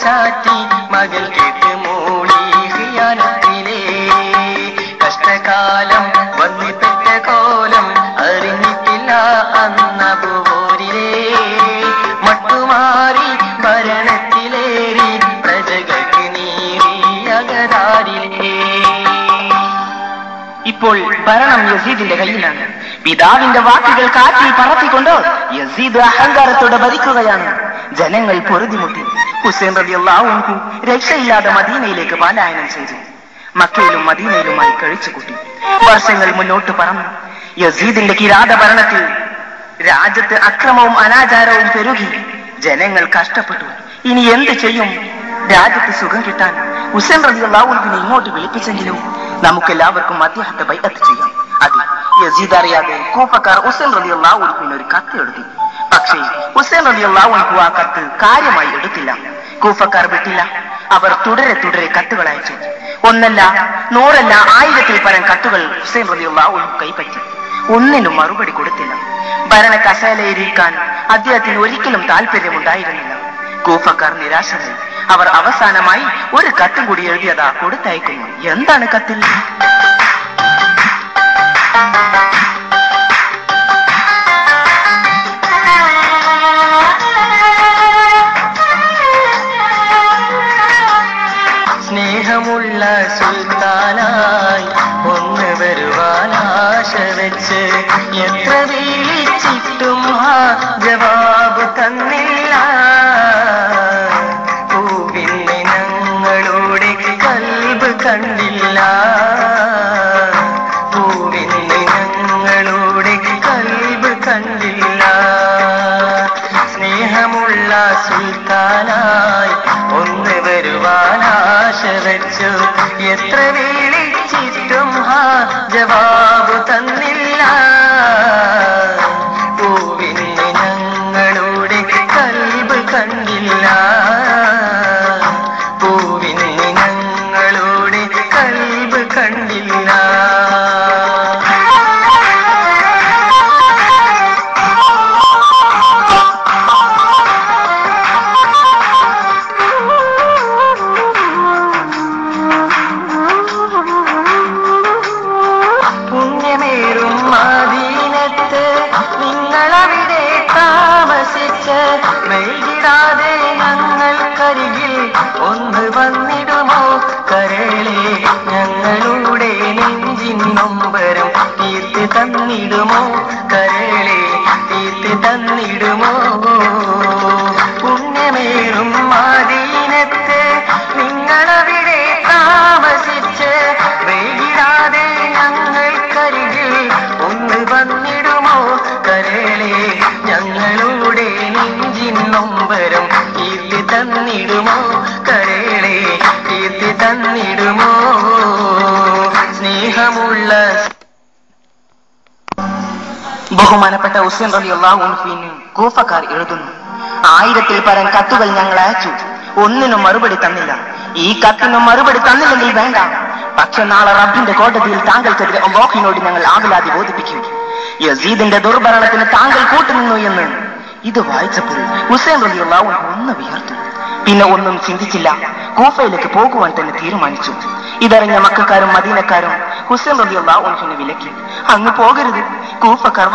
ചാറ്റി മകൾ കേട്ട് മൂളി ഹിയാനത്തിലേ കഷ്ടകാലം വന്നിപ്പെട്ട കോലം അറിഞ്ഞിട്ടില്ല അന്നബൂരിലേ മട്ടുമാറി ഭരണത്തിലേറി പ്രജകൾക്ക് നീറി അകതാരിലേ. ഇപ്പോൾ ഭരണം യസീദിന്റെ കയ്യിലാണ്. പിതാവിന്റെ വാക്കുകൾ കാറ്റിൽ പറത്തിക്കൊണ്ട് യസീദ് അഹങ്കാരത്തോടെ ഭരിക്കുകയാണ്. ജനങ്ങൾ പൊറുതിമുട്ടി. ഹുസൈൻ റളിയല്ലാഹു അൻഹു രക്ഷയില്ലാതെ മദീനയിലേക്ക് പലായനം ചെയ്തു. മക്കയിലും മദീനയിലുമായി കഴിച്ചുകൂട്ടി. വർഷങ്ങൾ മുന്നോട്ട് പറന്നു. യസീദിന്റെ കിരാത ഭരണത്തിൽ രാജ്യത്ത് അക്രമവും അനാചാരവും പെരുകി. ജനങ്ങൾ കഷ്ടപ്പെട്ടു. ഇനി എന്ത് ചെയ്യും? രാജ്യത്ത് സുഖം കിട്ടാൻ ഹുസൈൻ റളിയല്ലാഹു അൻഹുവിനെ ഇങ്ങോട്ട് വിളിപ്പിച്ചെങ്കിലും നമുക്കെല്ലാവർക്കും അദ്ദേഹത്തെ ബൈഅത്ത് ചെയ്യാം. അതെ, യസീദ് അറിയാതെ കൂഫക്കാർ ഹുസൈൻ റളിയല്ലാഹു അൻഹുവിന് ഒരു കത്ത് എഴുതി. പക്ഷേ ഹുസൈൻ റളിയല്ലാഹു അൻഹു ആ കത്ത് കാര്യമായി എടുത്തില്ല. കൂഫക്കാർ വിട്ടില്ല. അവർ തുടരെ കത്തുകൾ അയച്ചു. ഒന്നല്ല, 100 അല്ല, 1000-ൽ പരം കത്തുകൾ ഹുസൈൻ റളിയല്ലാഹു അൻഹു കൈപ്പറ്റി. ഒന്നിനും മറുപടി കൊടുത്തില്ല. ഭരണ കസേരയിലിരിക്കാൻ അദ്ദേഹത്തിന് ഒരിക്കലും താല്പര്യമുണ്ടായിരുന്നില്ല. കൂഫക്കാർ നിരാശരായി. അവർ അവസാനമായി ഒരു കത്തും കൂടി എഴുതിയതാ കൊടുത്തയക്കുന്നു. എന്താണ് കത്തിൽ? സ്നേഹമുള്ള സുൽത്താനായി ഒന്ന് വരുവാൻ ആശ വെച്ച് എത്ര വിളിച്ചിട്ടും ജവാബ് തന്നില്ല. പൂവിന് ഞങ്ങളുടെ കൽബ് കണ്ടില്ല. പൂവിന് ഞങ്ങളുടെ കൽബ് കണ്ടില്ല. സ്നേഹമുള്ള സുൽത്താനായി ഒന്ന് വരുവാൻ ആശ വെച്ചു എത്ര വിളിച്ചിട്ടും ജവാബ് തന്നില്ല. പൂവിന് ഞങ്ങളുടെ കൽബ് കണ്ടില്ല. പൂവിന് ഞങ്ങളുടെ കൽബ് കണ്ടില്ല. നിങ്ങളവിടെ താമസിച്ച് വൈകിടാതെ ഞങ്ങൾക്കരികിൽ ഒന്ന് വന്നിടുമോ കരളെ? ഞങ്ങളുടെ നെഞ്ചിൻ നൊമ്പരം തീർത്ത് തന്നിടുമോ കരളെ? തീർത്ത് തന്നിടുമോ? പുണ്യമേറും മദീനത്ത് നിങ്ങളവിടെ താമസിച്ച് വൈകിടാതെ ഞങ്ങൾക്കരികിൽ ഒന്ന് വന്നിടുമോ കരളെ? ഞങ്ങളുടെ നെഞ്ചിൻ നൊമ്പരം തീർത്ത് തന്നിടുമോ കരളെ? തീർത്ത് തന്നിടുമോ? സ്നേഹമുള്ള ബഹുമാനപ്പെട്ട ഹുസൈൻ റളിയല്ലാഹു അൻഹുവിന് കൂഫക്കാർ എഴുതുന്നു. 1000-ൽ പരം കത്തുകൾ ഞങ്ങൾ അയച്ചു. ഒന്നിനും മറുപടി തന്നില്ല. ഈ കത്തിനും മറുപടി തന്നില്ലെങ്കിൽ വേണ്ട, പക്ഷെ നാളെ റബ്ബിന്റെ കോടതിയിൽ താങ്കൾക്കെതിരെ അല്ലാഹുവിനോട് ഞങ്ങൾ ആവലാതി ബോധിപ്പിക്കും. യസീദിന്റെ ദുർഭരണത്തിന് താങ്കൾ കൂട്ടുനിന്നു എന്ന്. ഇത് വായിച്ചപ്പോൾ ഹുസൈൻ റളിയല്ലാഹു അൻഹു ഒന്ന് വിയർത്തു. പിന്നെ ഒന്നും ചിന്തിച്ചില്ല. കൂഫയിലേക്ക് പോകുവാൻ തന്നെ തീരുമാനിച്ചു. ഇതറിഞ്ഞ മക്കക്കാരും മദീനക്കാരും ഹുസൈൻ റളിയല്ലാഹു അൻഹുവിനെ വിലക്കി. അങ്ങ് പോകരുത്. കൂഫക്കാർ